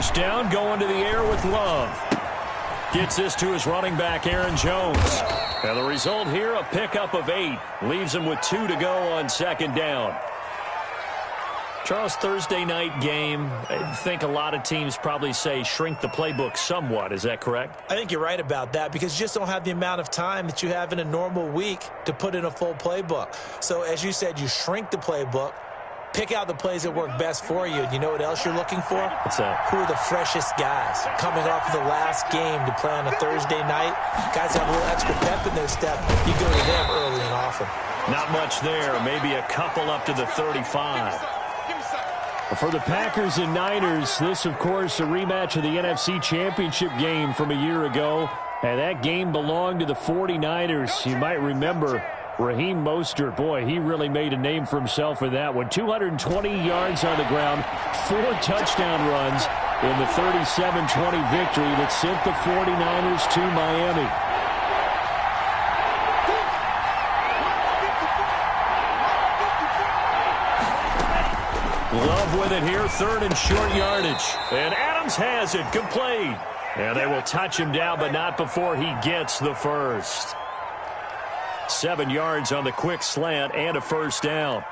first down, going to the air with Love. Gets this to his running back, Aaron Jones. And the result here, a pickup of 8. Leaves him with 2 to go on second down. Charles, Thursday night game, I think a lot of teams probably say shrink the playbook somewhat. Is that correct? I think you're right about that because you just don't have the amount of time that you have in a normal week to put in a full playbook. So as you said, you shrink the playbook, pick out the plays that work best for you. And you know what else you're looking for? What's that? Who are the freshest guys coming off of the last game to play on a Thursday night? Guys have a little extra pep in their step. You go to them early and often. Not much there. Maybe a couple up to the 35. For the Packers and Niners, this, of course, a rematch of the NFC Championship game from a year ago. And that game belonged to the 49ers. You might remember Raheem Mostert. Boy, he really made a name for himself in that one. 220 yards on the ground, 4 touchdown runs in the 37-20 victory that sent the 49ers to Miami. Love with it here, 3rd and short yardage. And Adams has it, complete. And they will touch him down, but not before he gets the first. 7 yards on the quick slant and a first down.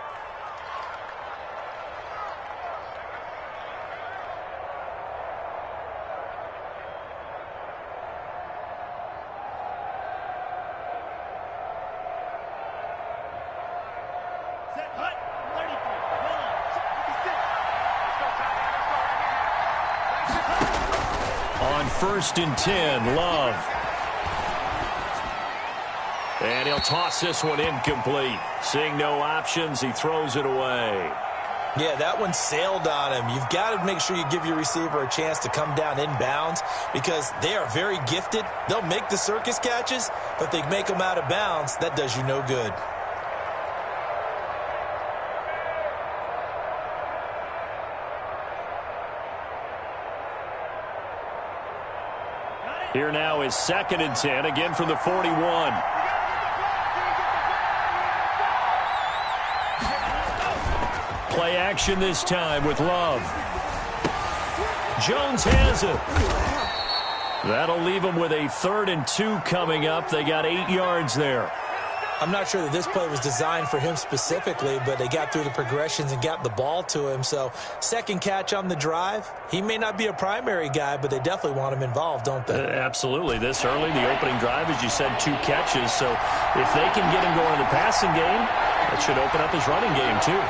On 1st and 10, Love. And he'll toss this one incomplete. Seeing no options, he throws it away. Yeah, that one sailed on him. You've got to make sure you give your receiver a chance to come down inbounds because they are very gifted. They'll make the circus catches, but if they make them out of bounds, that does you no good. Here now is 2nd and 10, again from the 41. Play action this time with Love. Jones has it. That'll leave them with a 3rd and 2 coming up. They got 8 yards there. I'm not sure that this play was designed for him specifically, but they got through the progressions and got the ball to him. So, second catch on the drive. He may not be a primary guy, but they definitely want him involved, don't they? Absolutely. This early, the opening drive, as you said, 2 catches. So, if they can get him going in the passing game, that should open up his running game, too.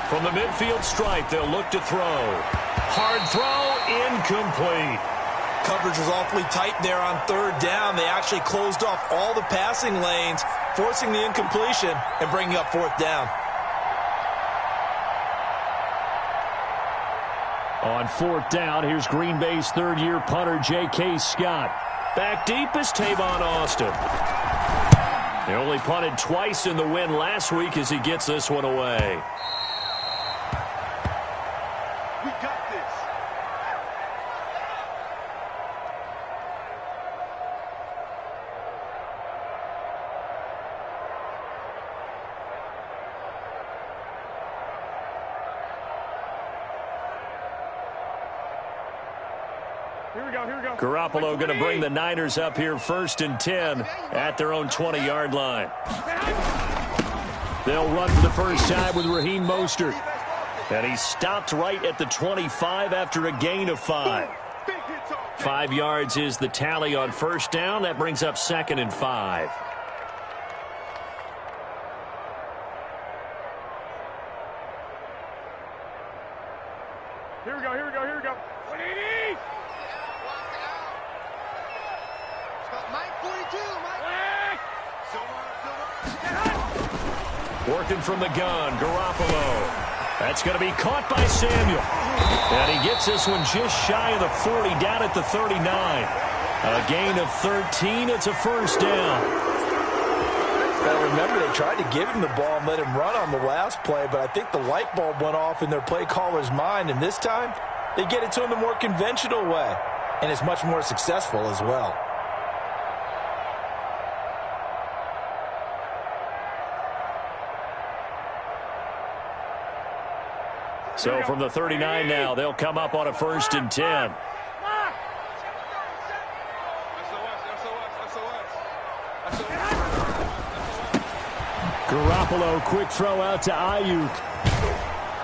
From the midfield stripe, they'll look to throw. Hard throw, incomplete. Coverage was awfully tight there on 3rd down. They actually closed off all the passing lanes, forcing the incompletion and bringing up 4th down. On 4th down, here's Green Bay's 3rd-year punter, J.K. Scott. Back deep is Tavon Austin. They only punted twice in the win last week as he gets this one away. We got this. Here we go, here we go. Garoppolo going to bring the Niners up here 1st and 10 at their own 20-yard line. They'll run for the first time with Raheem Mostert. And he stopped right at the 25 after a gain of 5. 5 yards is the tally on 1st down. That brings up 2nd and 5. Here we go, here we go, here we go. 180! Mike 42, Mike. Working from the gun, Garoppolo. That's going to be caught by Samuel. And he gets this one just shy of the 40, down at the 39. A gain of 13. It's a first down. Well, remember, they tried to give him the ball and let him run on the last play, but I think the light bulb went off in their play caller's mind, and this time they get it to him the more conventional way, and it's much more successful as well. So from the 39 now, they'll come up on a 1st and 10. Garoppolo, quick throw out to Ayuk.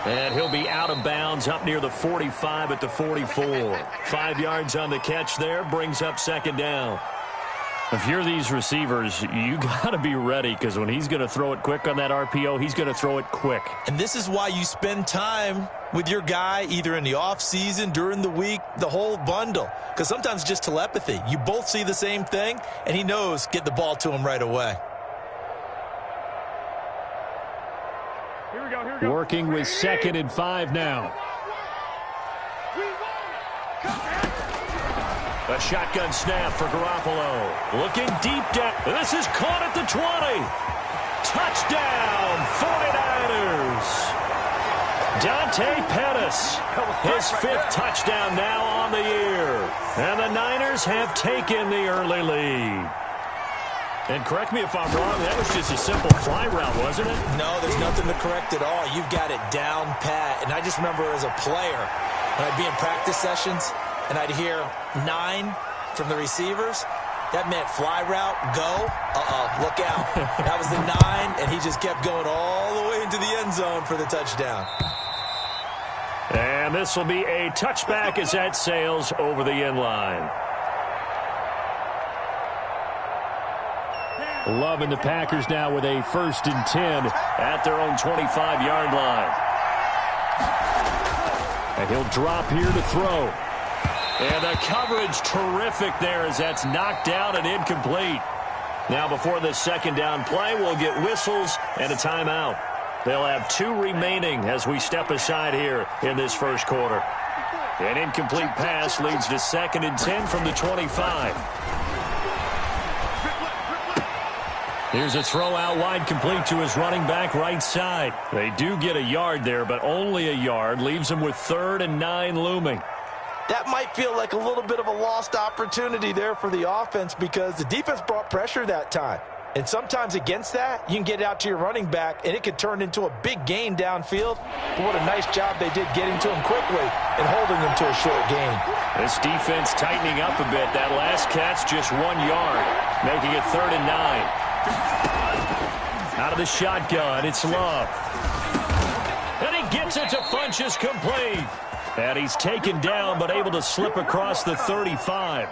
And he'll be out of bounds up near the 45 at the 44. 5 yards on the catch there, brings up 2nd down. If you're these receivers, you got to be ready, because when he's going to throw it quick on that RPO, he's going to throw it quick. And this is why you spend time with your guy either in the offseason, during the week, the whole bundle. Because sometimes just telepathy. You both see the same thing, and he knows get the ball to him right away. Here we go, here we go. Working with 2nd and 5 now. A shotgun snap for Garoppolo. Looking deep down. This is caught at the 20. Touchdown, 49ers. Dante Pettis, his 5th touchdown now on the year. And the Niners have taken the early lead. And correct me if I'm wrong, that was just a simple fly route, wasn't it? No, there's nothing to correct at all. You've got it down pat. And I just remember as a player, when I'd be in practice sessions, and I'd hear 9 from the receivers, that meant fly route, go, look out. That was the 9, and he just kept going all the way into the end zone for the touchdown. And this will be a touchback as that sails over the end line. Love and the Packers now with a 1st and 10 at their own 25-yard line. And he'll drop here to throw. And the coverage terrific there as that's knocked out and incomplete. Now before the 2nd down play, we'll get whistles and a timeout. They'll have 2 remaining as we step aside here in this 1st quarter. An incomplete pass leads to 2nd and 10 from the 25. Here's a throw out wide, complete to his running back right side. They do get a yard there, but only a yard. Leaves them with 3rd and 9 looming. That might feel like a little bit of a lost opportunity there for the offense because the defense brought pressure that time. And sometimes against that, you can get out to your running back, and it could turn into a big gain downfield. But what a nice job they did getting to him quickly and holding him to a short gain. This defense tightening up a bit. That last catch just 1 yard, making it 3rd and 9. Out of the shotgun, it's Love. And he gets it to Funchess, complete. And he's taken down but able to slip across the 35.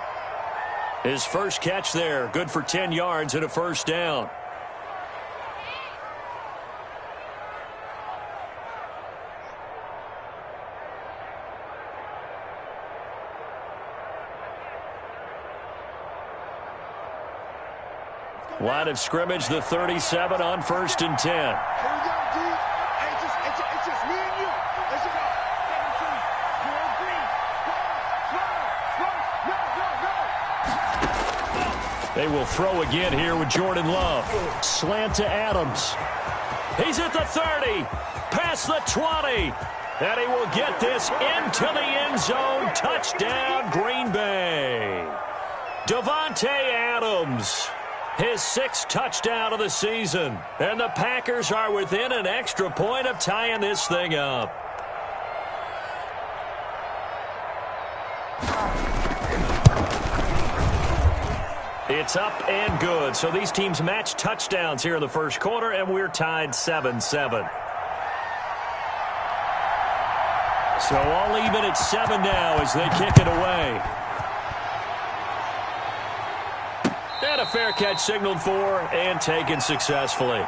His first catch there, good for 10 yards and a 1st down. Line of scrimmage, the 37 on 1st and 10. Here we go, D. It's just me and you. Let's go. 17. You're green. Go. They will throw again here with Jordan Love. Slant to Adams. He's at the 30. Past the 20. And he will get this into the end zone. Touchdown, Green Bay. Davante Adams. His 6th touchdown of the season. And the Packers are within an extra point of tying this thing up. It's up and good. So these teams match touchdowns here in the 1st quarter, and we're tied 7-7. So all even at 7 now as they kick it away. And a fair catch signaled for and taken successfully.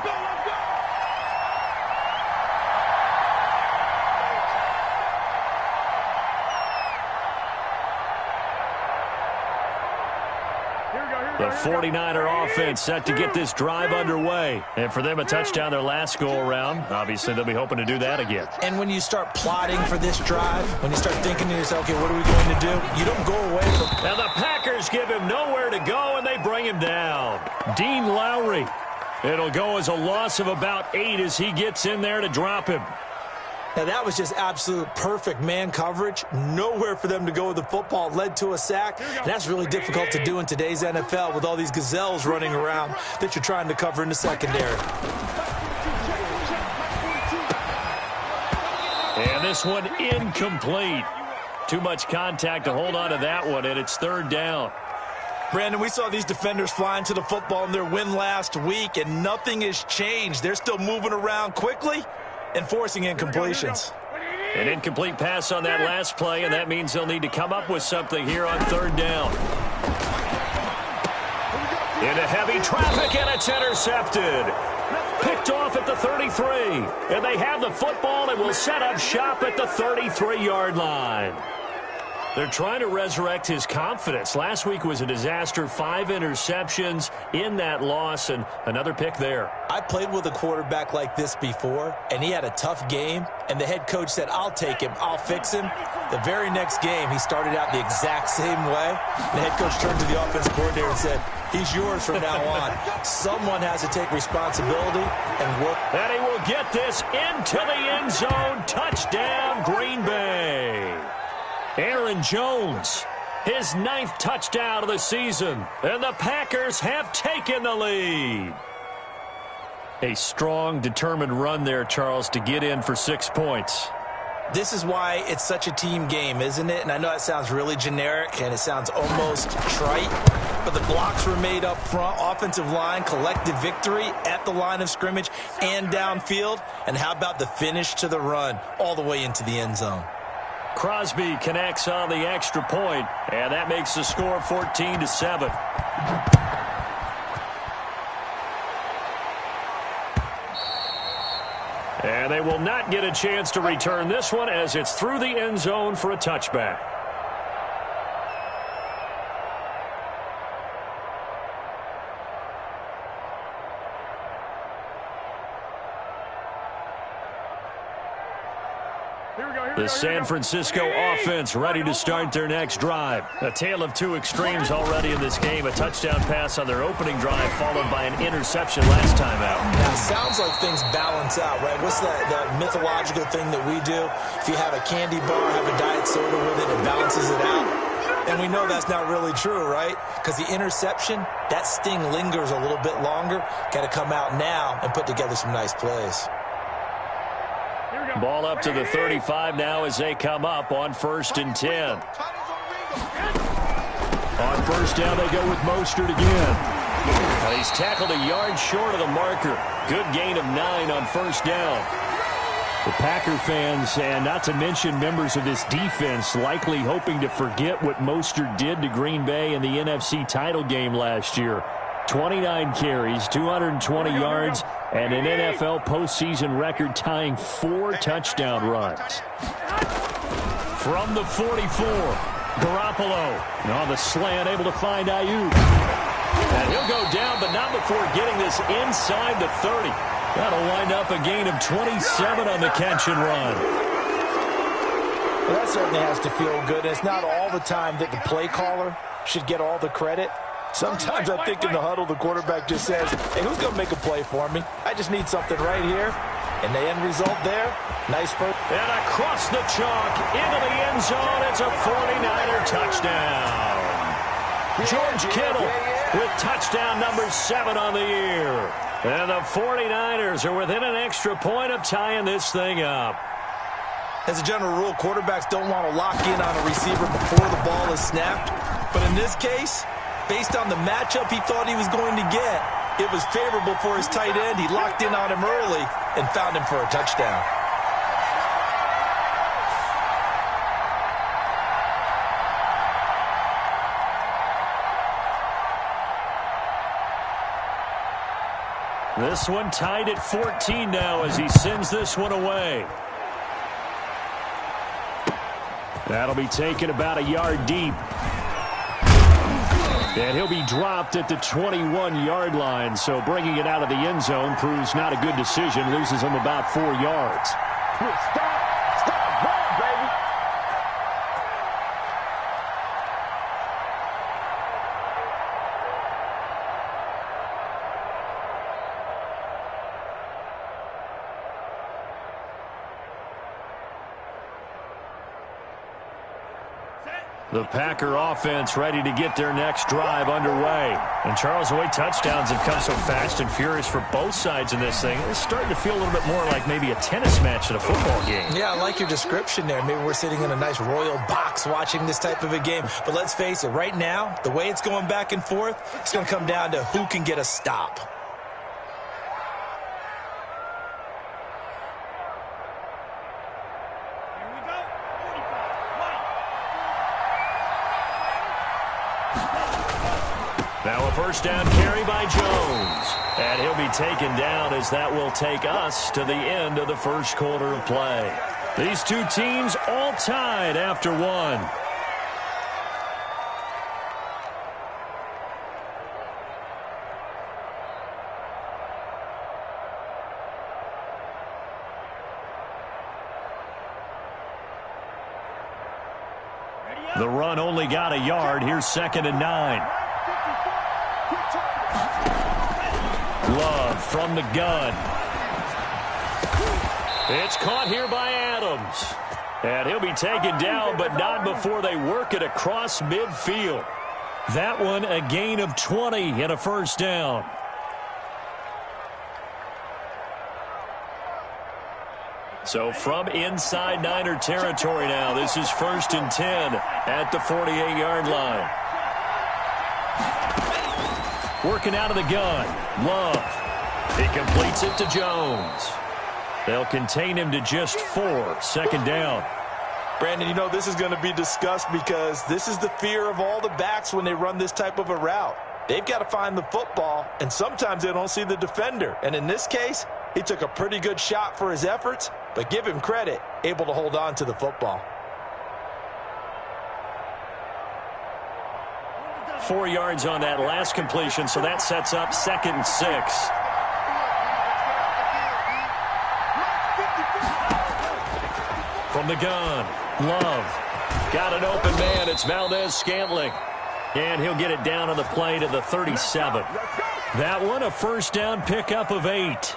The 49er offense set to get this drive underway. And for them, a touchdown their last go-around. Obviously, they'll be hoping to do that again. And when you start plotting for this drive, when you start thinking to yourself, okay, what are we going to do? You don't go away from... And the Packers give him nowhere to go, and they bring him down. Dean Lowry. It'll go as a loss of about 8 as he gets in there to drop him. Now, that was just absolute perfect man coverage. Nowhere for them to go with the football. It led to a sack. And that's really difficult to do in today's NFL with all these gazelles running around that you're trying to cover in the secondary. And this this one incomplete. Too much contact to hold on to that one, and it's third down. Brandon, we saw these defenders flying to the football in their win last week, and nothing has changed. They're still moving around quickly and forcing incompletions. An incomplete pass on that last play, and that means they'll need to come up with something here on third down. Into heavy traffic, and it's intercepted. Picked off at the 33, and they have the football and will set up shop at the 33-yard line. They're trying to resurrect his confidence. Last week was a disaster, 5 interceptions in that loss, and another pick there. I played with a quarterback like this before, and he had a tough game, and the head coach said, I'll take him, I'll fix him. The very next game, he started out the exact same way. The head coach turned to the offensive coordinator and said, he's yours from now on. Someone has to take responsibility and work. And he will get this into the end zone. Touchdown, Green Bay. Aaron Jones, his 9th touchdown of the season, and the Packers have taken the lead. A strong, determined run there, Charles, to get in for 6 points. This is why it's such a team game, isn't it? And I know it sounds really generic and it sounds almost trite, but the blocks were made up front, offensive line, collective victory at the line of scrimmage and downfield. And how about the finish to the run all the way into the end zone? Crosby connects on the extra point, and that makes the score 14-7. And they will not get a chance to return this one as it's through the end zone for a touchback. The San Francisco offense ready to start their next drive. A tale of two extremes already in this game. A touchdown pass on their opening drive followed by an interception last time out. Now, it sounds like things balance out, right? What's that mythological thing that we do? If you have a candy bar, have a diet soda with it, it balances it out. And we know that's not really true, right? Because the interception, that sting lingers a little bit longer. Got to come out now and put together some nice plays. Ball up to the 35 now as they come up on 1st and 10. On first down, they go with Mostert again. He's tackled a yard short of the marker. Good gain of 9 on 1st down. The Packer fans, and not to mention members of this defense, likely hoping to forget what Mostert did to Green Bay in the NFC title game last year. 29 carries, 220 yards, and an NFL postseason record tying 4 touchdown runs. From the 44, Garoppolo. And on the slant, able to find Ayuk. And he'll go down, but not before getting this inside the 30. That'll wind up a gain of 27 on the catch and run. Well, that certainly has to feel good. It's not all the time that the play caller should get all the credit. Sometimes I think in the huddle, the quarterback just says, hey, who's going to make a play for me? I just need something right here. And the end result there, nice first. And across the chalk, into the end zone, it's a 49er touchdown. George Kittle with touchdown number 7 on the year. And the 49ers are within an extra point of tying this thing up. As a general rule, quarterbacks don't want to lock in on a receiver before the ball is snapped. But in this case, based on the matchup he thought he was going to get, it was favorable for his tight end. He locked in on him early and found him for a touchdown. This one tied at 14 now as he sends this one away. That'll be taken about a yard deep. And he'll be dropped at the 21-yard line, so bringing it out of the end zone proves not a good decision. Loses him about 4 yards. Stop, ball, baby. The Packer offense ready to get their next drive underway. And Charles, the way touchdowns have come so fast and furious for both sides in this thing, it's starting to feel a little bit more like maybe a tennis match than a football game. Yeah, I like your description there. Maybe we're sitting in a nice royal box watching this type of a game. But let's face it, right now, the way it's going back and forth, it's going to come down to who can get a stop. Now a first down carry by Jones. And he'll be taken down as that will take us to the end of the first quarter of play. These two teams all tied after one. The run only got a yard. Here's 2nd and 9. Love from the gun. It's caught here by Adams. And he'll be taken down, but not before they work it across midfield. That one a gain of 20 and a first down. So from inside Niner territory now, this is 1st and 10 at the 48-yard line. Working out of the gun. Love. He completes it to Jones. They'll contain him to just 4. 2nd down. Brandon, you know this is going to be discussed because this is the fear of all the backs when they run this type of a route. They've got to find the football, and sometimes they don't see the defender. And in this case, he took a pretty good shot for his efforts, but give him credit, able to hold on to the football. 4 yards on that last completion, so that sets up 2nd and 6. From the gun, Love. Got an open man. It's Valdez-Scantling. And he'll get it down on the play to the 37. That one a first down pickup of 8.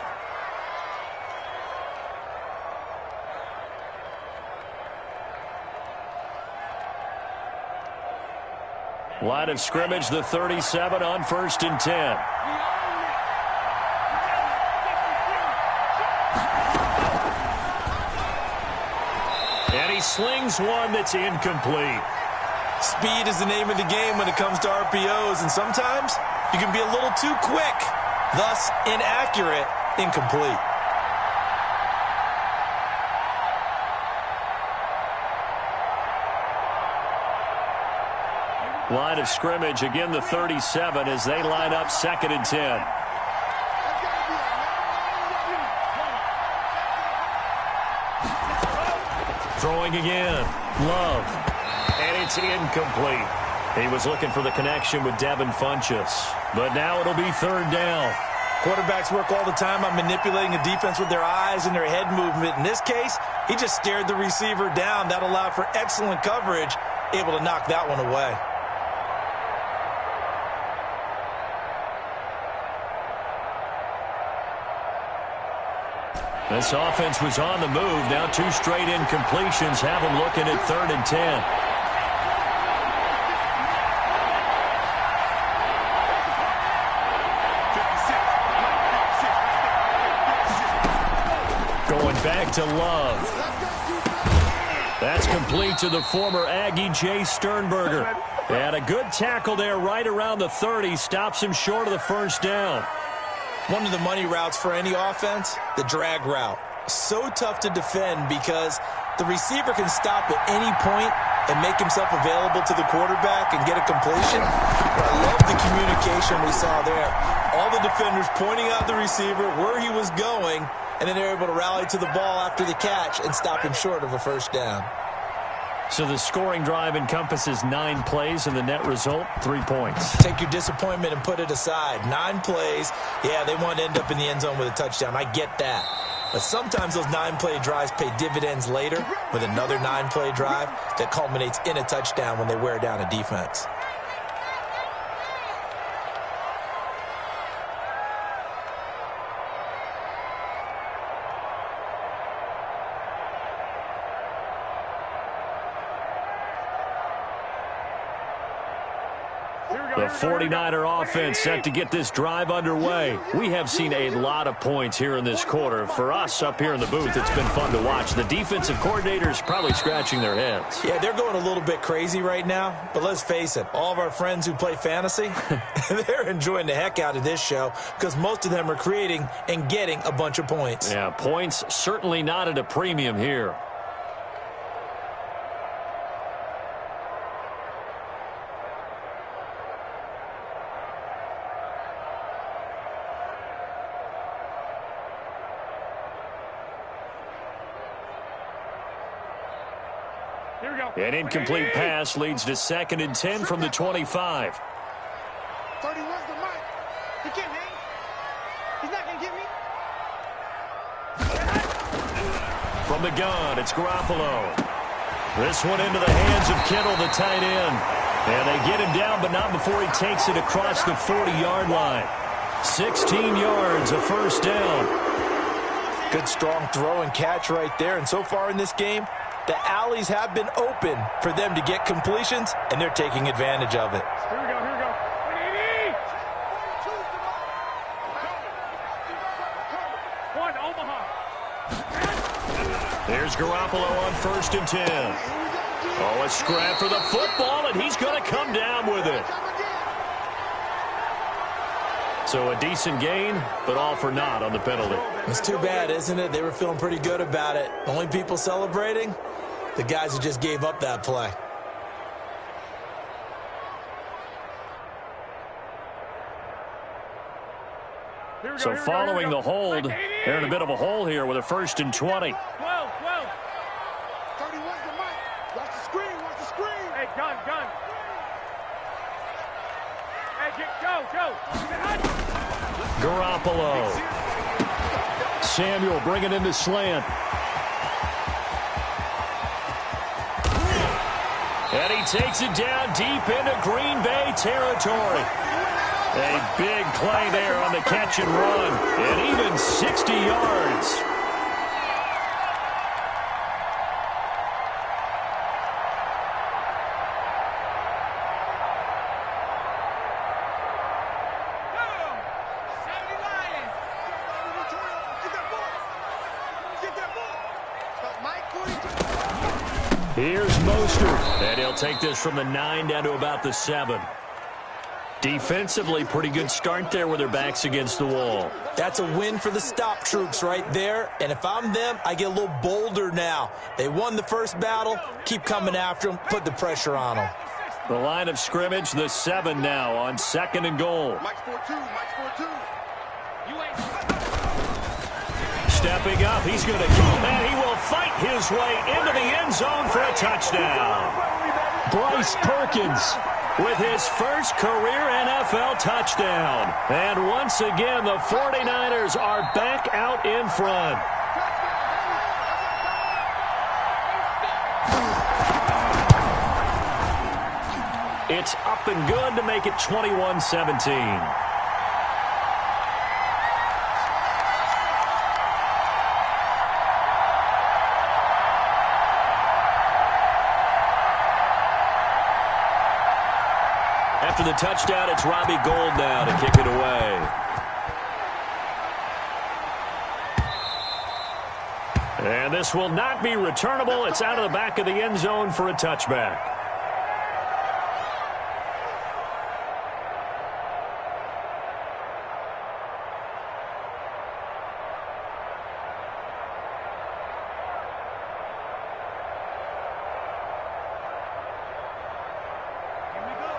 Line of scrimmage, the 37 on 1st and 10. And he slings one that's incomplete. Speed is the name of the game when it comes to RPOs, and sometimes you can be a little too quick, thus inaccurate, incomplete. Line of scrimmage, again the 37 as they line up 2nd and 10. Throwing again. Love. And it's incomplete. He was looking for the connection with Devin Funchess. But now it'll be 3rd down. Quarterbacks work all the time on manipulating a defense with their eyes and their head movement. In this case, he just stared the receiver down. That allowed for excellent coverage, able to knock that one away. This offense was on the move. Now 2 straight incompletions have them looking at 3rd and 10. Going back to Love. That's complete to the former Aggie, Jay Sternberger. And a good tackle there right around the 30. Stops him short of the first down. One of the money routes for any offense, the drag route. So tough to defend because the receiver can stop at any point and make himself available to the quarterback and get a completion. But I love the communication we saw there. All the defenders pointing out the receiver, where he was going, and then they're able to rally to the ball after the catch and stop him short of a first down. So the scoring drive encompasses 9 plays, and the net result, 3 points. Take your disappointment and put it aside. 9 plays. Yeah, they want to end up in the end zone with a touchdown. I get that. But sometimes those 9-play drives pay dividends later with another 9-play drive that culminates in a touchdown when they wear down a defense. The 49er offense set to get this drive underway. We have seen a lot of points here in this quarter. For us up here in the booth, it's been fun to watch. The defensive coordinators probably scratching their heads. Yeah, they're going a little bit crazy right now. But let's face it, all of our friends who play fantasy, they're enjoying the heck out of this show because most of them are creating and getting a bunch of points. Yeah, points certainly not at a premium here. An incomplete pass leads to 2nd and 10 from the 25. 31's the mic. He can't hang. He's not going to get me. From the gun, it's Garoppolo. This one into the hands of Kittle, the tight end. And they get him down, but not before he takes it across the 40-yard line. 16 yards, a first down. Good, strong throw and catch right there. And so far in this game, the alleys have been open for them to get completions, and they're taking advantage of it. Here we go. One, Omaha. There's Garoppolo on 1st and 10. Oh, a scrap for the football, and he's going to come down with it. So a decent gain, but all for naught on the penalty. It's too bad, isn't it? They were feeling pretty good about it. The only people celebrating, the guys who just gave up that play. So following the hold, they're in a bit of a hole here with a 1st and 20. 12. 31's the mic. Watch the screen. Hey, gun. Hey, go. Garoppolo. Samuel bringing in the slant. And he takes it down deep into Green Bay territory. A big play there on the catch and run. And even 60 yards. Here's Mostert, and he'll take this from the 9 down to about the 7. Defensively, pretty good start there with their backs against the wall. That's a win for the stop troops right there, and if I'm them, I get a little bolder now. They won the first battle, keep coming after them, put the pressure on them. The line of scrimmage, the 7 now on 2nd and goal. Mike's 4-2. Stepping up, he's going to go, and he will fight his way into the end zone for a touchdown. Bryce Perkins with his first career NFL touchdown. And once again, the 49ers are back out in front. It's up and good to make it 21-17. After the touchdown, it's Robbie Gould now to kick it away. And this will not be returnable. It's out of the back of the end zone for a touchback.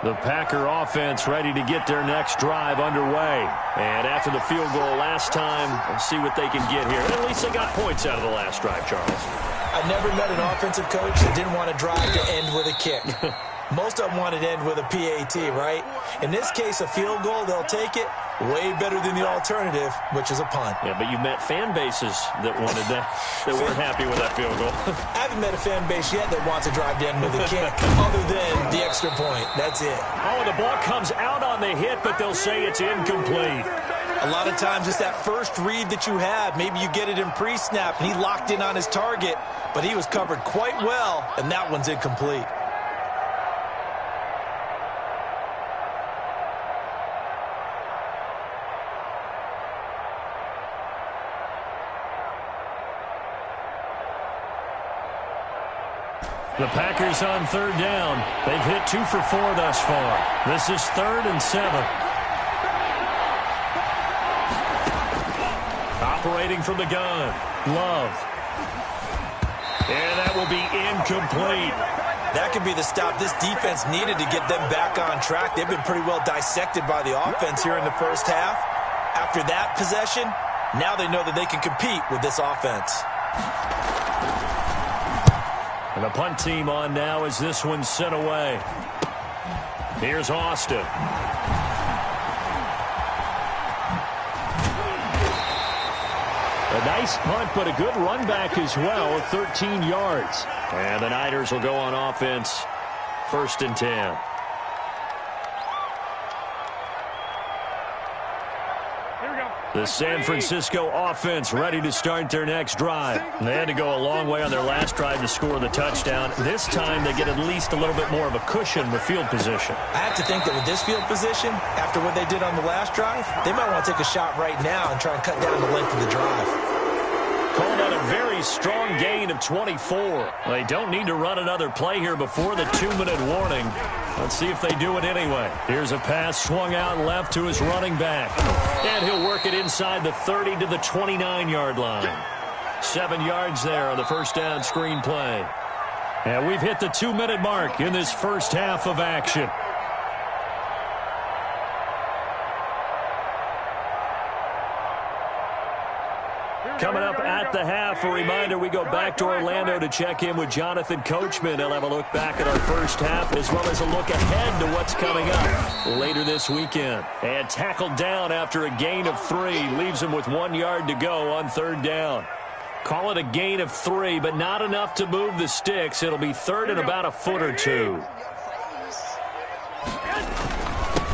The Packer offense ready to get their next drive underway. And after the field goal last time, we'll see what they can get here. At least they got points out of the last drive, Charles. I never met an offensive coach that didn't want to drive to end with a kick. Most of them wanted to end with a PAT, right? In this case, a field goal, they'll take it. Way better than the alternative, which is a punt. Yeah, but you met fan bases that wanted that, that weren't happy with that field goal. I haven't met a fan base yet that wants to drive to end with a kick, other than the extra point. That's it. Oh, the ball comes out on the hit, but they'll say it's incomplete. A lot of times it's that first read that you have. Maybe you get it in pre-snap, and he locked in on his target, but he was covered quite well, and that one's incomplete. The Packers on third down. They've hit 2 for 4 thus far. This is 3rd and 7. Operating from the gun. Love. And that will be incomplete. That could be the stop this defense needed to get them back on track. They've been pretty well dissected by the offense here in the first half. After that possession, now they know that they can compete with this offense. And the punt team on now as this one's sent away. Here's Austin. A nice punt, but a good run back as well, 13 yards. And the Niners will go on offense, 1st and 10. The San Francisco offense ready to start their next drive. They had to go a long way on their last drive to score the touchdown. This time they get at least a little bit more of a cushion with field position. I have to think that with this field position, after what they did on the last drive, they might want to take a shot right now and try and cut down the length of the drive. Called out a very strong gain of 24. They don't need to run another play here before the 2-minute warning. Let's see if they do it anyway. Here's a pass swung out left to his running back. And he'll work it inside the 30 to the 29-yard line. 7 yards there on the first down screen play. And we've hit the 2-minute mark in this first half of action. Coming up at the half, a reminder, we go back to Orlando to check in with Jonathan Coachman. He'll have a look back at our first half as well as a look ahead to what's coming up later this weekend. And tackled down after a gain of 3. Leaves him with 1 yard to go on 3rd down. Call it a gain of 3, but not enough to move the sticks. It'll be 3rd and about a foot or 2.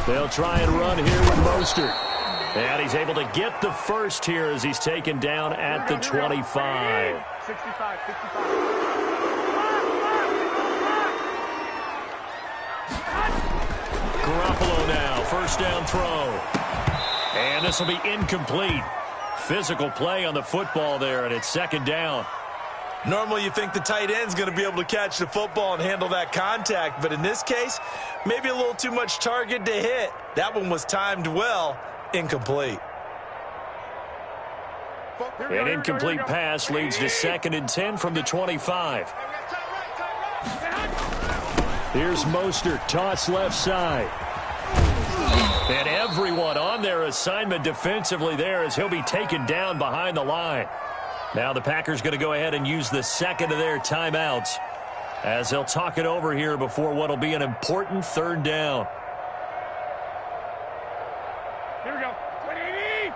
They'll try and run here with Mostert. And he's able to get the first here as he's taken down at the 25. 65. Garoppolo now, first down throw. And this will be incomplete. Physical play on the football there, and it's 2nd down. Normally you think the tight end's going to be able to catch the football and handle that contact, but in this case, maybe a little too much target to hit. That one was timed well. Incomplete. An incomplete pass leads to 2nd and 10 from the 25. Here's Mostert, toss left side. And everyone on their assignment defensively there as he'll be taken down behind the line. Now the Packers going to go ahead and use the 2nd of their timeouts as they'll talk it over here before what will be an important 3rd down. Here we go. 180.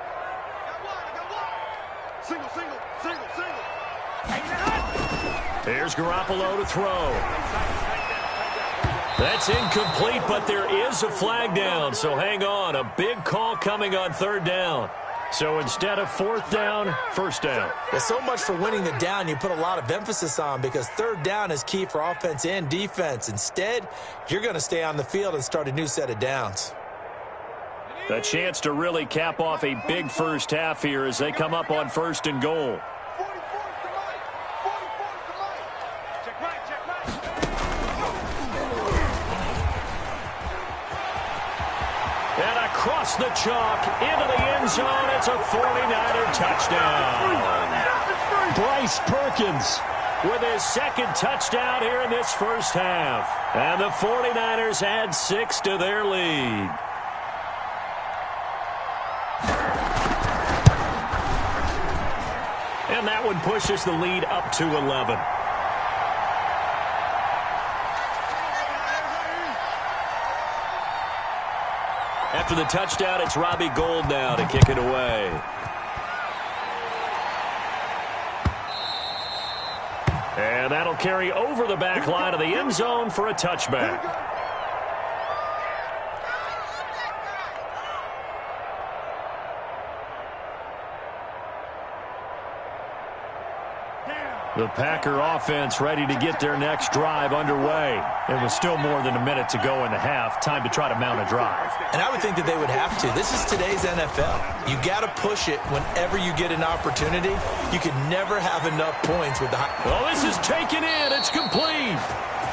Single. Here's Garoppolo to throw. That's incomplete, but there is a flag down, so hang on. A big call coming on 3rd down. So instead of 4th down, 1st down. There's so much for winning the down you put a lot of emphasis on because 3rd down is key for offense and defense. Instead, you're going to stay on the field and start a new set of downs. A chance to really cap off a big first half here as they come up on 1st and goal. And across the chalk into the end zone. It's a 49er touchdown. Bryce Perkins with his 2nd touchdown here in this first half. And the 49ers add 6 to their lead. And that one pushes the lead up to 11. After the touchdown, it's Robbie Gould now to kick it away. And that'll carry over the back line of the end zone for a touchback. Down. The Packer offense ready to get their next drive underway. It was still more than a minute to go in the half. Time to try to mount a drive. And I would think that they would have to. This is today's NFL. You got to push it whenever you get an opportunity. You can never have enough points with the high. Well, this is taken in. It's complete.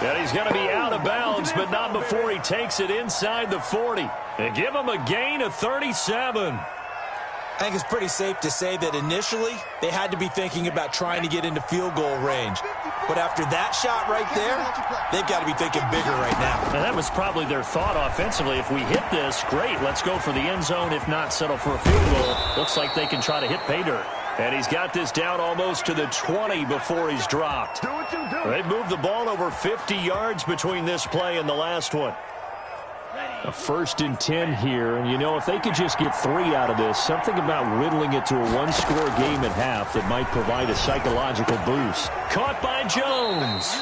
And he's going to be out of bounds, but not before he takes it inside the 40. And give him a gain of 37. I think it's pretty safe to say that initially they had to be thinking about trying to get into field goal range. But after that shot right there, they've got to be thinking bigger right now. And that was probably their thought offensively. If we hit this, great, let's go for the end zone. If not, settle for a field goal. Looks like they can try to hit pay dirt. And he's got this down almost to the 20 before he's dropped. They've moved the ball over 50 yards between this play and the last one. A 1st and 10 here, and you know, if they could just get 3 out of this, something about whittling it to a one-score game at half that might provide a psychological boost. Caught by Jones.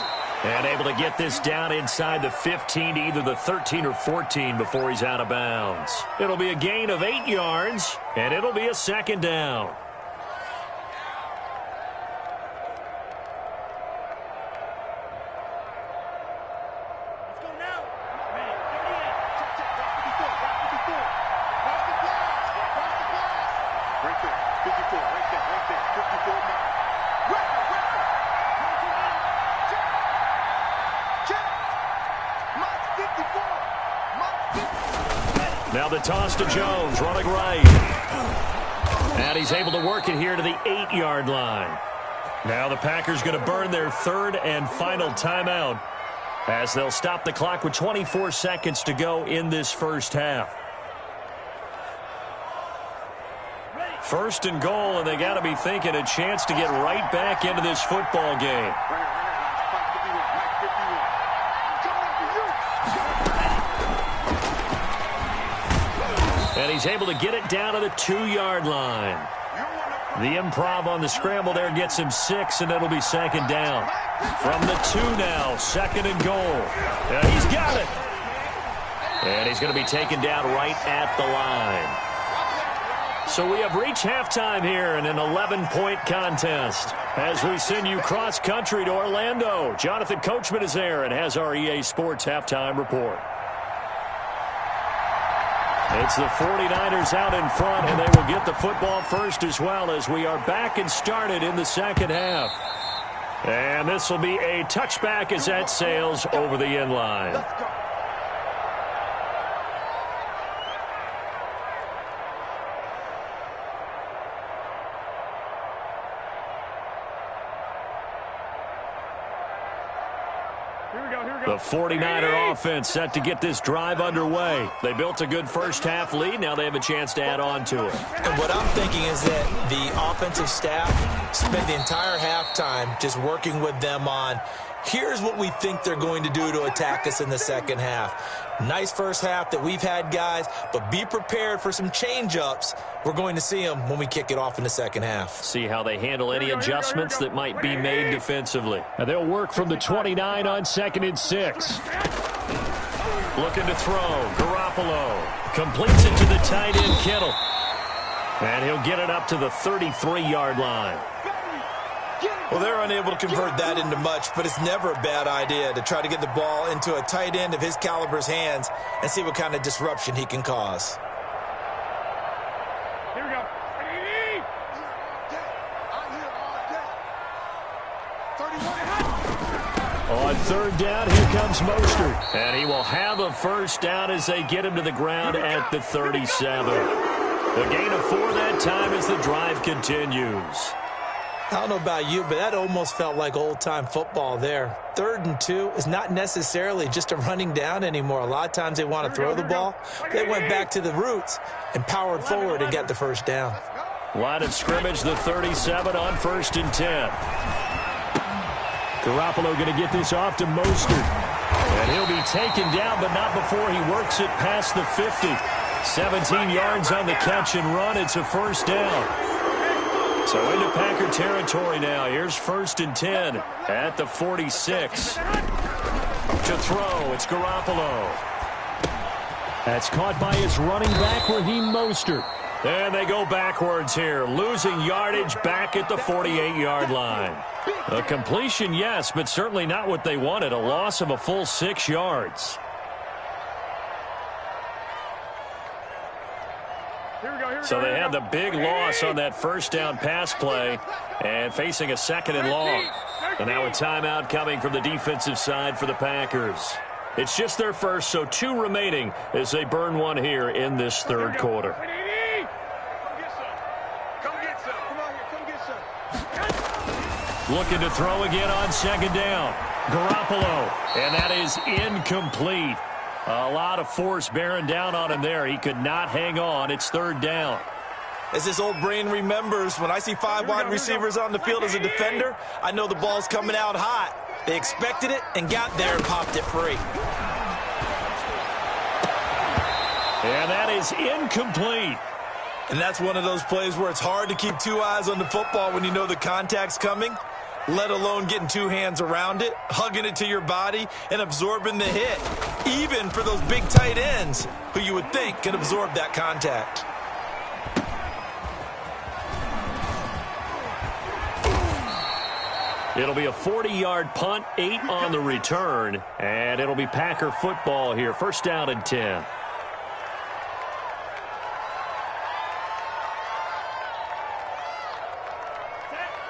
And able to get this down inside the 15 to either the 13 or 14 before he's out of bounds. It'll be a gain of 8 yards, and it'll be a 2nd down. Now the toss to Jones, running right. And he's able to work it here to the 8-yard line. Now the Packers going to burn their 3rd and final timeout as they'll stop the clock with 24 seconds to go in this first half. 1st and goal, and they got to be thinking a chance to get right back into this football game. And he's able to get it down to the 2-yard line. The improv on the scramble there gets him 6, and it'll be 2nd down. From the 2 now, 2nd and goal. And he's got it. And he's going to be taken down right at the line. So we have reached halftime here in an 11-point contest. As we send you cross-country to Orlando, Jonathan Coachman is there and has our EA Sports halftime report. It's the 49ers out in front, and they will get the football first as well as we are back and started in the 2nd half. And this will be a touchback as that sails over the end line. The 49er offense set to get this drive underway. They built a good first-half lead. Now they have a chance to add on to it. And what I'm thinking is that the offensive staff spent the entire halftime just working with them on, here's what we think they're going to do to attack us in the 2nd half. Nice first half that we've had, guys, but be prepared for some change-ups. We're going to see them when we kick it off in the 2nd half. See how they handle any adjustments that might be made defensively. Now they'll work from the 29 on 2nd and 6. Looking to throw. Garoppolo completes it to the tight end, Kittle. And he'll get it up to the 33-yard line. Well, they're unable to convert that into much, but it's never a bad idea to try to get the ball into a tight end of his caliber's hands and see what kind of disruption he can cause. Here we go. On 3rd down, here comes Mostert. And he will have a 1st down as they get him to the ground at the 37. The gain of 4 that time as the drive continues. I don't know about you, but that almost felt like old-time football there. 3rd and 2 is not necessarily just a running down anymore. A lot of times they want to throw the ball. They went back to the roots and powered forward and got the 1st down. Line of scrimmage, the 37 on 1st and 10. Garoppolo going to get this off to Mostert. And he'll be taken down, but not before he works it past the 50. 17 yards on the catch and run. It's a 1st down. So into Packer territory now. Here's 1st and 10 at the 46. To throw, it's Garoppolo. That's caught by his running back, Raheem Mostert. And they go backwards here, losing yardage back at the 48-yard line. A completion, yes, but certainly not what they wanted. A loss of a full 6 yards. So they had the big loss on that first down pass play and facing a 2nd and long. And now a timeout coming from the defensive side for the Packers. It's just their first, so 2 remaining as they burn one here in this third quarter. Looking to throw again on 2nd down. Garoppolo, and that is incomplete. A lot of force bearing down on him there. He could not hang on. It's 3rd down. As his old brain remembers, when I see 5 wide receivers on the field as a defender, I know the ball's coming out hot. They expected it and got there and popped it free. And that is incomplete. And that's one of those plays where it's hard to keep 2 eyes on the football when you know the contact's coming, let alone getting 2 hands around it, hugging it to your body, and absorbing the hit, even for those big tight ends who you would think can absorb that contact. It'll be a 40-yard punt, 8 on the return, and it'll be Packer football here. 1st down and 10.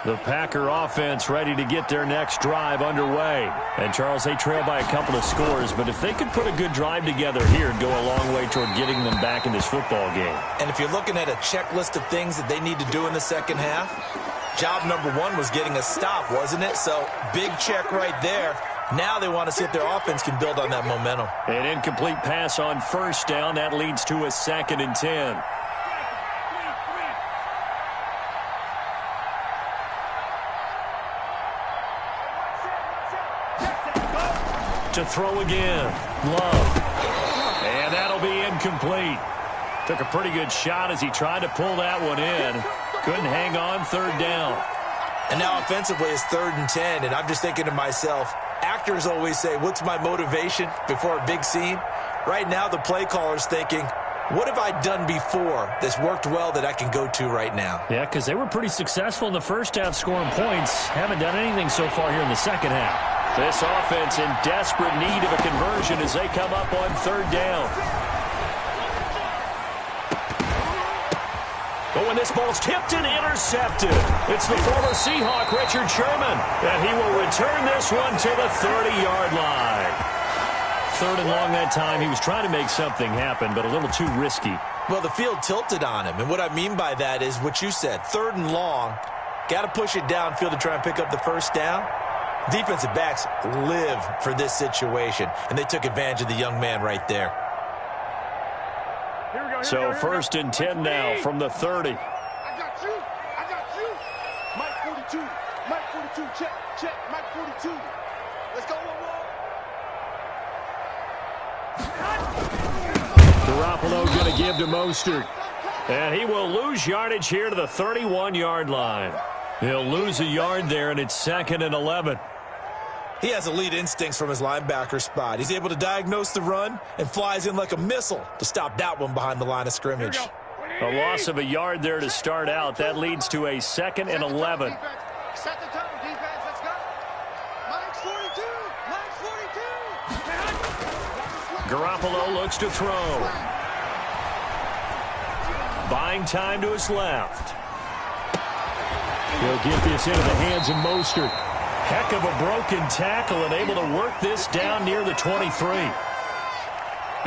The Packer offense ready to get their next drive underway. And, Charles, they trail by a couple of scores, but if they could put a good drive together here, it'd go a long way toward getting them back in this football game. And if you're looking at a checklist of things that they need to do in the second half, job number 1 was getting a stop, wasn't it? So, big check right there. Now they want to see if their offense can build on that momentum. An incomplete pass on 1st down. That leads to a 2nd and 10. To throw again. Love. And that'll be incomplete. Took a pretty good shot as he tried to pull that one in. Couldn't hang on. 3rd down. And now offensively it's 3rd and 10. And I'm just thinking to myself, actors always say, what's my motivation before a big scene? Right now the play caller's thinking, what have I done before that's worked well that I can go to right now? Yeah, because they were pretty successful in the first half scoring points. Haven't done anything so far here in the second half. This offense in desperate need of a conversion as they come up on 3rd down. But when this ball's tipped and intercepted, it's the former Seahawk, Richard Sherman, and he will return this one to the 30-yard line. 3rd and long that time. He was trying to make something happen, but a little too risky. Well, the field tilted on him, and what I mean by that is what you said, 3rd and long, got to push it downfield to try and pick up the 1st down. Defensive backs live for this situation, and they took advantage of the young man right there. So 1st and 10 now from the 30. I got you. I got you. Mike 42. Mike 42. Check. Check. Mike 42. Let's go, Garoppolo going to give to Mostert. And he will lose yardage here to the 31-yard line. He'll lose a yard there, and it's 2nd and 11. He has elite instincts from his linebacker spot. He's able to diagnose the run and flies in like a missile to stop that one behind the line of scrimmage. A loss of a yard there to start out. That leads to a 2nd and 11. Set the tone, defense. Let's go. Mike's 42. Mike's 42. Garoppolo looks to throw. Buying time to his left. He'll get this into the hands of Mostert. Heck of a broken tackle and able to work this down near the 23.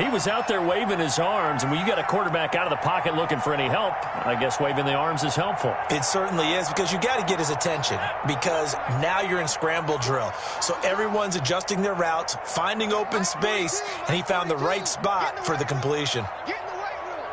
He was out there waving his arms, and when you got a quarterback out of the pocket looking for any help, I guess waving the arms is helpful. It certainly is, because you got to get his attention, because now you're in scramble drill. So everyone's adjusting their routes, finding open space, and he found the right spot for the completion. Get in the weight room.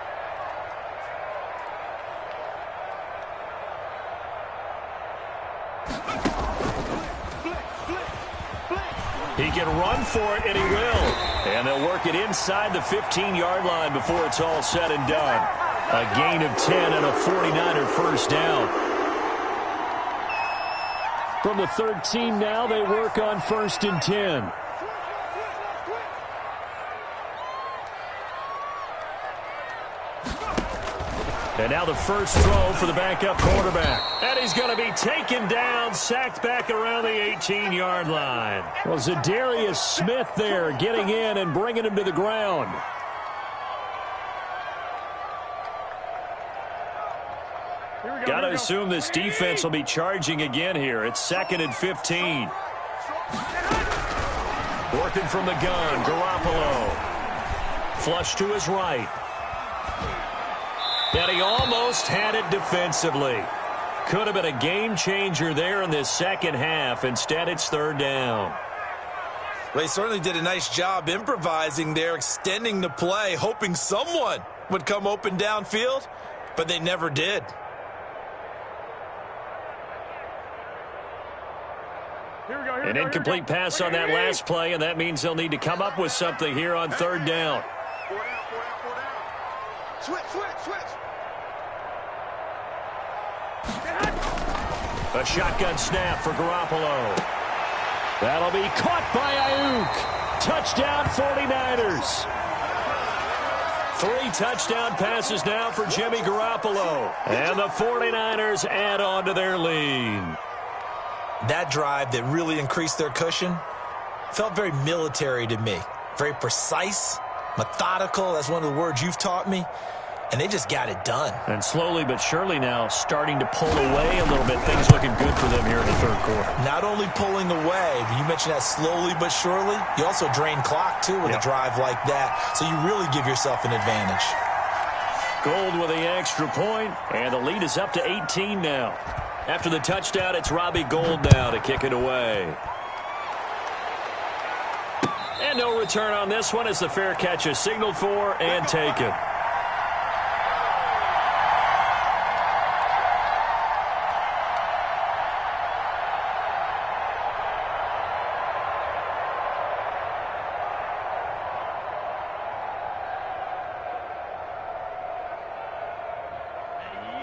He can run for it, and he will. And they'll work it inside the 15-yard line before it's all said and done. A gain of 10 and a 49er first down. From the 13 now, they work on 1st and 10. And now the first throw for the backup quarterback. And he's going to be taken down, sacked back around the 18-yard line. Well, Zadarius Smith there getting in and bringing him to the ground. Got to assume this defense will be charging again here. It's 2nd and 15. Working from the gun, Garoppolo. Flush to his right. And he almost had it defensively. Could have been a game changer there in this second half. Instead, it's 3rd down. Well, he certainly did a nice job improvising there, extending the play, hoping someone would come open downfield, but they never did. An incomplete pass on that last play, and that means they'll need to come up with something here on 3rd down. Switch. A shotgun snap for Garoppolo. That'll be caught by Ayuk. Touchdown 49ers. 3 touchdown passes now for Jimmy Garoppolo. And the 49ers add on to their lead. That drive that really increased their cushion felt very military to me. Very precise, methodical. That's one of the words you've taught me. And they just got it done. And slowly but surely now starting to pull away a little bit. Things looking good for them here in the 3rd quarter. Not only pulling away, but you mentioned that slowly but surely. You also drain clock, too, with a drive like that. So you really give yourself an advantage. Gold with the extra point, and the lead is up to 18 now. After the touchdown, it's Robbie Gould now to kick it away. And no return on this one as the fair catch is signaled for and taken.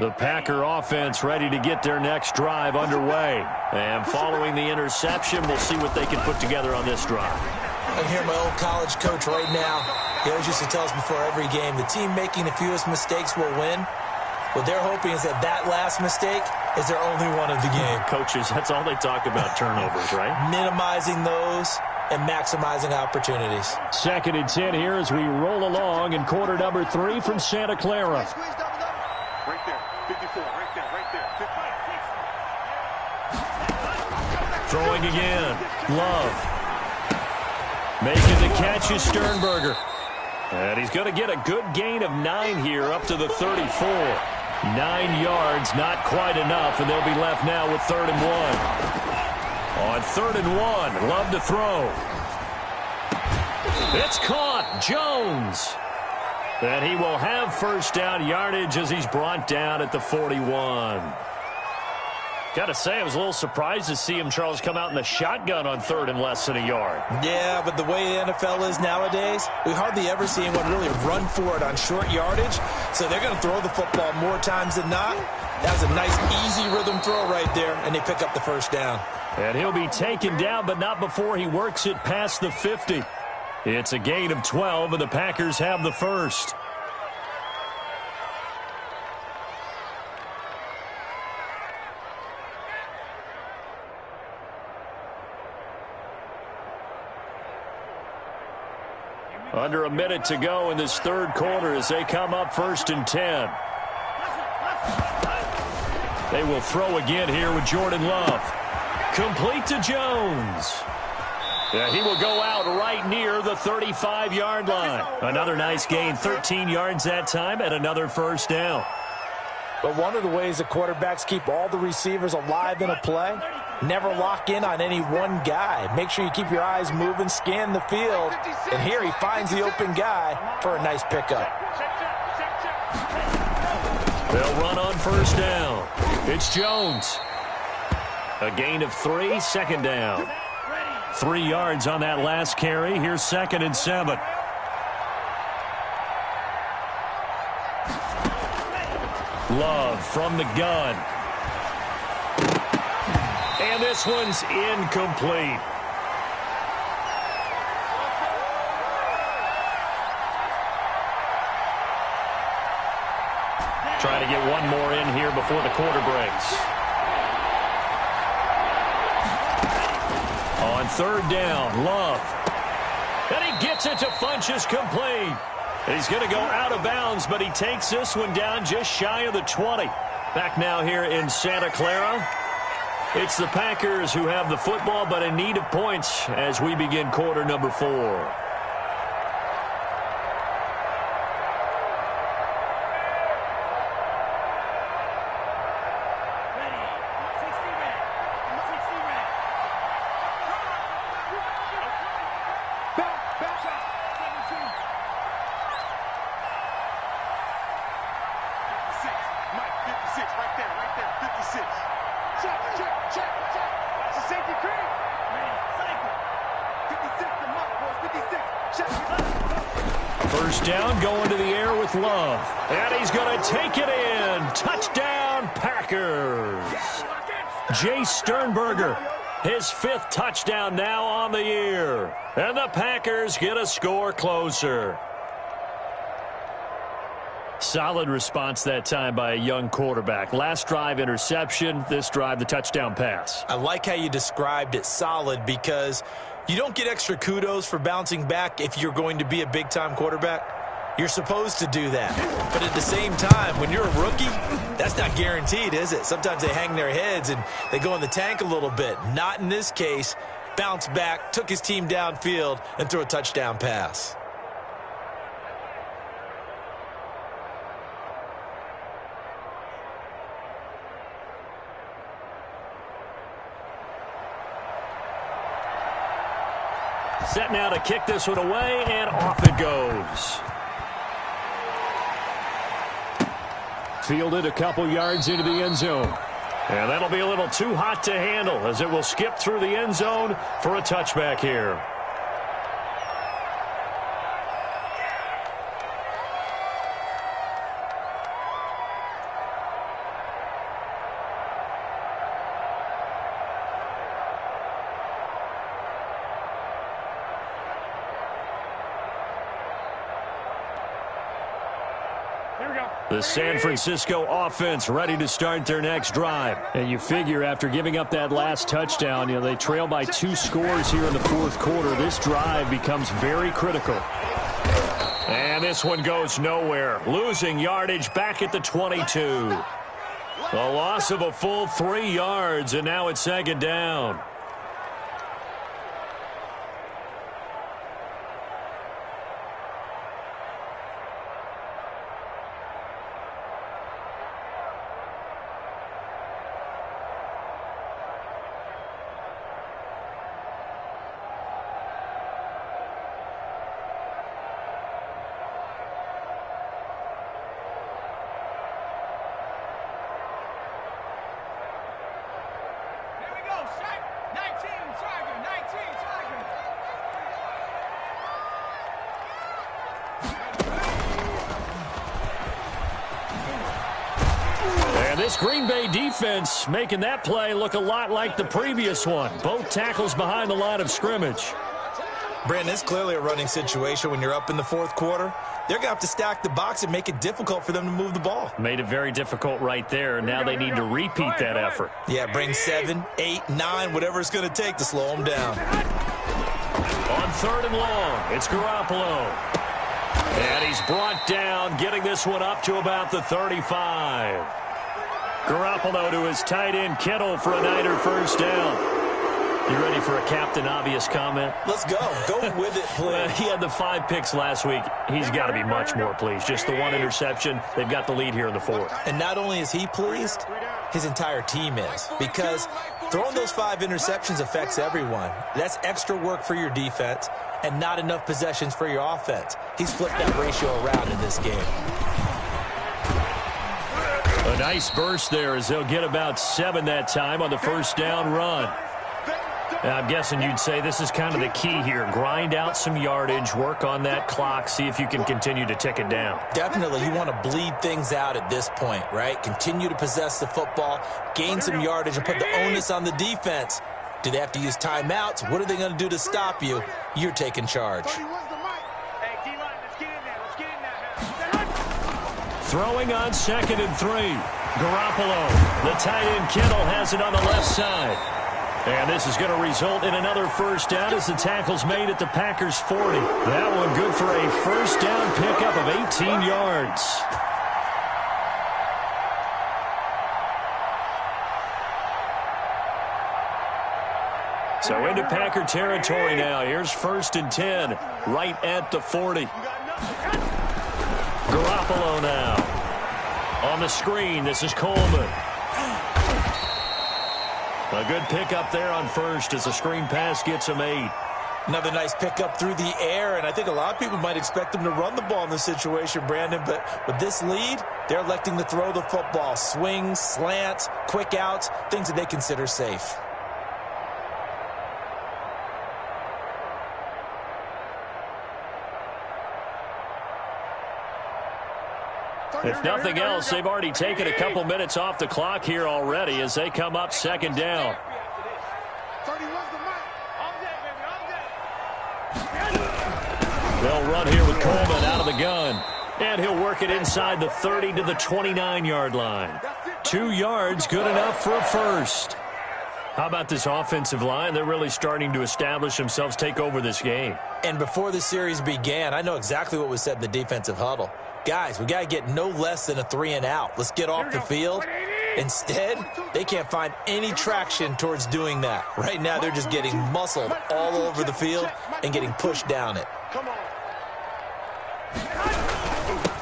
The Packer offense ready to get their next drive underway. And following the interception, we'll see what they can put together on this drive. I hear my old college coach right now. He always used to tell us before every game, the team making the fewest mistakes will win. What they're hoping is that last mistake is their only one of the game. Coaches, that's all they talk about, turnovers, right? Minimizing those and maximizing opportunities. 2nd and 10 here as we roll along in quarter number 3 from Santa Clara. Right there, 54, right there. 50. Throwing again. Love. Making the catch is Sternberger. And he's going to get a good gain of 9 here up to the 34. 9 yards, not quite enough, and they'll be left now with 3rd and 1. On 3rd and 1, Love to throw. It's caught. Jones. And he will have first down yardage as he's brought down at the 41. Got to say, I was a little surprised to see him, Charles, come out in the shotgun on 3rd and less than a yard. Yeah, but the way the NFL is nowadays, we hardly ever see anyone really run for it on short yardage. So they're going to throw the football more times than not. That was a nice, easy rhythm throw right there, and they pick up the first down. And he'll be taken down, but not before he works it past the 50. It's a gain of 12, and the Packers have the first. Under a minute to go in this 3rd quarter as they come up 1st and 10. They will throw again here with Jordan Love. Complete to Jones. Yeah, he will go out right near the 35-yard line. Another nice gain, 13 yards that time, and another first down. But one of the ways the quarterbacks keep all the receivers alive in a play, never lock in on any one guy. Make sure you keep your eyes moving, scan the field, and here he finds the open guy for a nice pickup. They'll run on first down. It's Jones. A gain of 3, 2nd down. 3 yards on that last carry. Here's 2nd and 7. Love from the gun. And this one's incomplete. Trying to get one more in here before the quarter breaks. On third down, Love. And he gets it to Funchess complete. He's going to go out of bounds, but he takes this one down just shy of the 20. Back now here in Santa Clara. It's the Packers who have the football, but in need of points as we begin quarter number 4. First down, going to the air with Love. And he's going to take it in. Touchdown, Packers. Jay Sternberger, his 5th touchdown now on the year. And the Packers get a score closer. Solid response that time by a young quarterback. Last drive, interception. This drive, the touchdown pass. I like how you described it, solid, because you don't get extra kudos for bouncing back if you're going to be a big-time quarterback. You're supposed to do that. But at the same time, when you're a rookie, that's not guaranteed, is it? Sometimes they hang their heads and they go in the tank a little bit. Not in this case. Bounce back, took his team downfield, and threw a touchdown pass. Set now to kick this one away, and off it goes. Fielded a couple yards into the end zone. And that'll be a little too hot to handle as it will skip through the end zone for a touchback here. The San Francisco offense ready to start their next drive. And you figure after giving up that last touchdown, they trail by 2 scores here in the 4th quarter. This drive becomes very critical. And this one goes nowhere. Losing yardage back at the 22. A loss of a full 3 yards, and now it's 2nd down. And this Green Bay defense making that play look a lot like the previous one. Both tackles behind the line of scrimmage. Brandon, it's clearly a running situation when you're up in the 4th quarter. They're going to have to stack the box and make it difficult for them to move the ball. Made it very difficult right there. Now they need to repeat that effort. Yeah, bring 7, 8, 9, whatever it's going to take to slow them down. On 3rd and long, it's Garoppolo. And he's brought down, getting this one up to about the 35. Garoppolo to his tight end, Kittle, for a Niner first down. You ready for a Captain Obvious comment? Let's go. Go with it, please. He had the 5 picks last week. He's got to be much more pleased. Just the 1 interception. They've got the lead here in the 4th. And not only is he pleased, his entire team is. Because throwing those 5 interceptions affects everyone. That's extra work for your defense and not enough possessions for your offense. He's flipped that ratio around in this game. A nice burst there as they'll get about 7 that time on the first down run. I'm guessing you'd say this is kind of the key here. Grind out some yardage, work on that clock, see if you can continue to tick it down. Definitely. You want to bleed things out at this point, right? Continue to possess the football, gain some yardage, and put the onus on the defense. Do they have to use timeouts? What are they going to do to stop you? You're taking charge. Throwing on 2nd and 3. Garoppolo. The tight end Kittle has it on the left side. And this is going to result in another first down as the tackle's made at the Packers' 40. That one good for a first down pickup of 18 yards. So into Packer territory now. Here's 1st and 10, right at the 40. Garoppolo now. On the screen, this is Coleman. A good pickup there on first as the screen pass gets him 8. Another nice pickup through the air, and I think a lot of people might expect them to run the ball in this situation, Brandon, but with this lead, they're electing to throw the football. Swings, slants, quick outs, things that they consider safe. If nothing else, they've already taken a couple minutes off the clock here already as they come up 2nd down. They'll run here with Coleman out of the gun. And he'll work it inside the 30 to the 29-yard line. 2 yards, good enough for a first. How about this offensive line? They're really starting to establish themselves, take over this game. And before the series began, I know exactly what was said in the defensive huddle. Guys, we got to get no less than a 3 and out. Let's get off the field. Instead, they can't find any traction towards doing that. Right now, they're just getting muscled all over the field and getting pushed down it.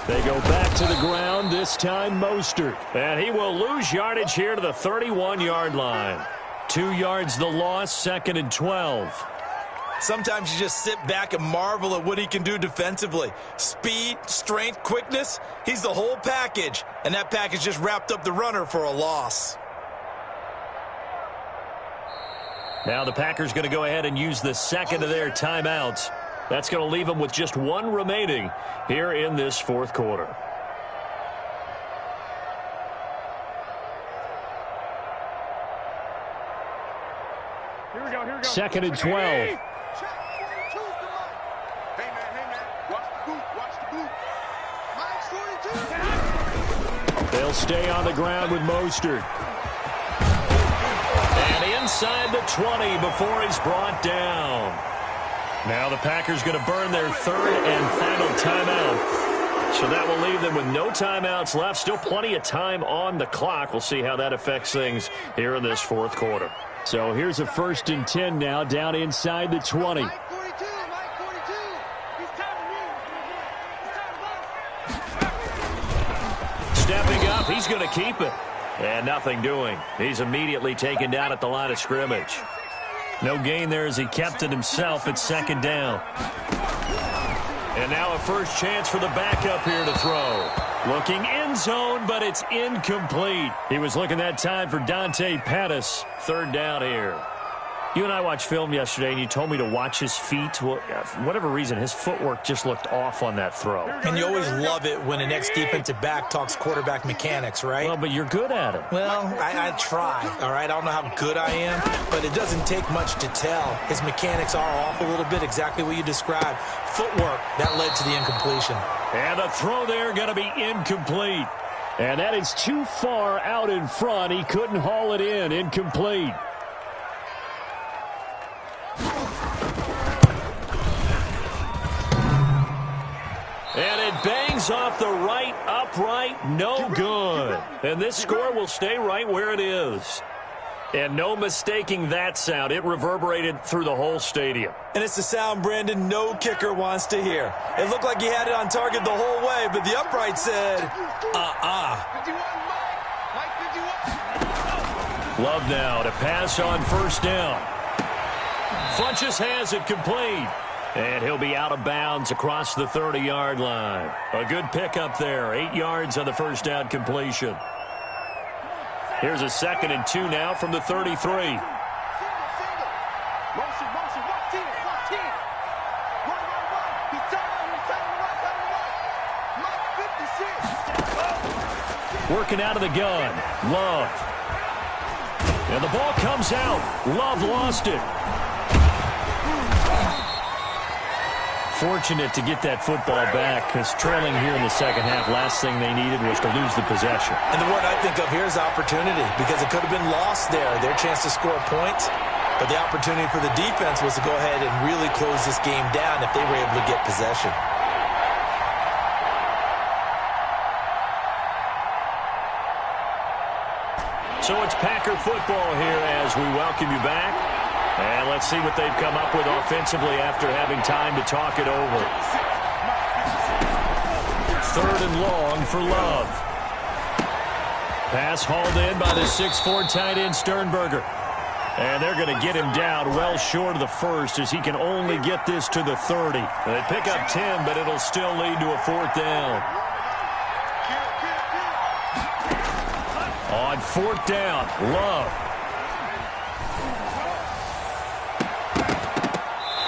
They go back to the ground, this time Mostert. And he will lose yardage here to the 31-yard line. 2 yards the loss, 2nd and 12. Sometimes you just sit back and marvel at what he can do defensively. Speed, strength, quickness, he's the whole package. And that package just wrapped up the runner for a loss. Now the Packers going to go ahead and use the second of their timeouts. That's going to leave them with just 1 remaining here in this 4th quarter. Here we go. 2nd and 12. They'll stay on the ground with Mostert. And inside the 20 before he's brought down. Now the Packers going to burn their 3rd and final timeout. So that will leave them with no timeouts left. Still plenty of time on the clock. We'll see how that affects things here in this 4th quarter. So here's a 1st and 10 now down inside the 20. Stepping up, he's going to keep it. And nothing doing. He's immediately taken down at the line of scrimmage. No gain there as he kept it himself at 2nd down. And now a first chance for the backup here to throw. Looking end zone, but it's incomplete. He was looking that time for Dante Pettis. 3rd down here. You and I watched film yesterday, and you told me to watch his feet. Well, for whatever reason, his footwork just looked off on that throw. And you always love it when an ex-defensive back talks quarterback mechanics, right? Well, but you're good at it. Well, I try, all right? I don't know how good I am, but it doesn't take much to tell. His mechanics are off a little bit, exactly what you described. Footwork, that led to the incompletion. And the throw there going to be incomplete. And that is too far out in front. He couldn't haul it in. Incomplete. And it bangs off the right upright. No good. And this score will stay right where it is. And no mistaking that sound. It reverberated through the whole stadium. And it's the sound, Brandon, no kicker wants to hear. It looked like he had it on target the whole way, but the upright said, Love now to pass on 1st down. Funchess has it complete. And he'll be out of bounds across the 30-yard line. A good pickup there. 8 yards on the first down completion. Here's a 2nd and 2 now from the 33. Working out of the gun. Love. And the ball comes out. Love lost it. fortunate to get that football back because trailing here in the second half, last thing they needed was to lose the possession. And the word I think of here is opportunity because it could have been lost there, their chance to score points. But the opportunity for the defense was to go ahead and really close this game down if they were able to get possession. So it's Packer football here as we welcome you back. And let's see what they've come up with offensively after having time to talk it over. 3rd and long for Love. Pass hauled in by the 6'4" tight end Sternberger. And they're going to get him down well short of the first as he can only get this to the 30. They pick up 10, but it'll still lead to a 4th down. On 4th down, Love.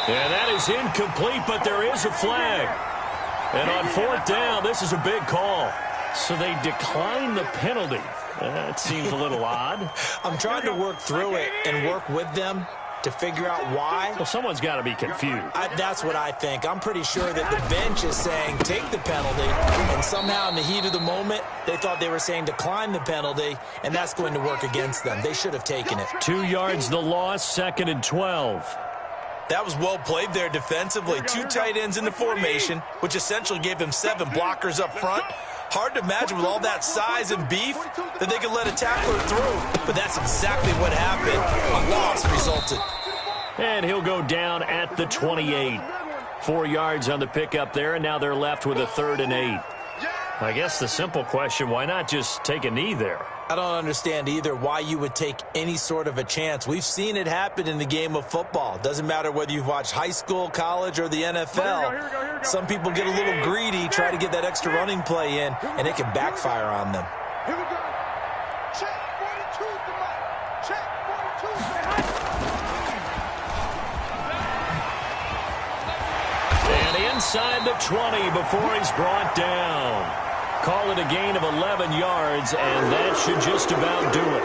And that is incomplete, but there is a flag. And on 4th down, this is a big call. So they decline the penalty. That seems a little odd. I'm trying to work through it and work with them to figure out why. Well, someone's got to be confused. That's what I think. I'm pretty sure that the bench is saying take the penalty, and somehow in the heat of the moment, they thought they were saying decline the penalty, and that's going to work against them. They should have taken it. 2 yards the loss, 2nd and 12. That was well played there defensively. 2 tight ends in the formation, which essentially gave them 7 blockers up front. Hard to imagine with all that size and beef that they could let a tackler through, but that's exactly what happened. A loss resulted. And he'll go down at the 28. 4 yards on the pickup there, and now they're left with a 3rd and 8. I guess the simple question, why not just take a knee there? I don't understand either why you would take any sort of a chance. We've seen it happen in the game of football. Doesn't matter whether you've watched high school, college, or the NFL. Here we go. Some people get a little greedy, try to get that extra running play in, and it can backfire on them. Here we go. Check 42 tonight. Check 42 tonight. And inside the 20 before he's brought down. Call it a gain of 11 yards, and that should just about do it.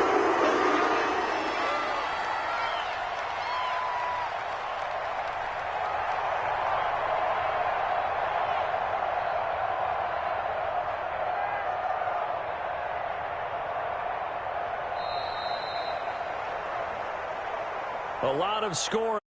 A lot of scoring.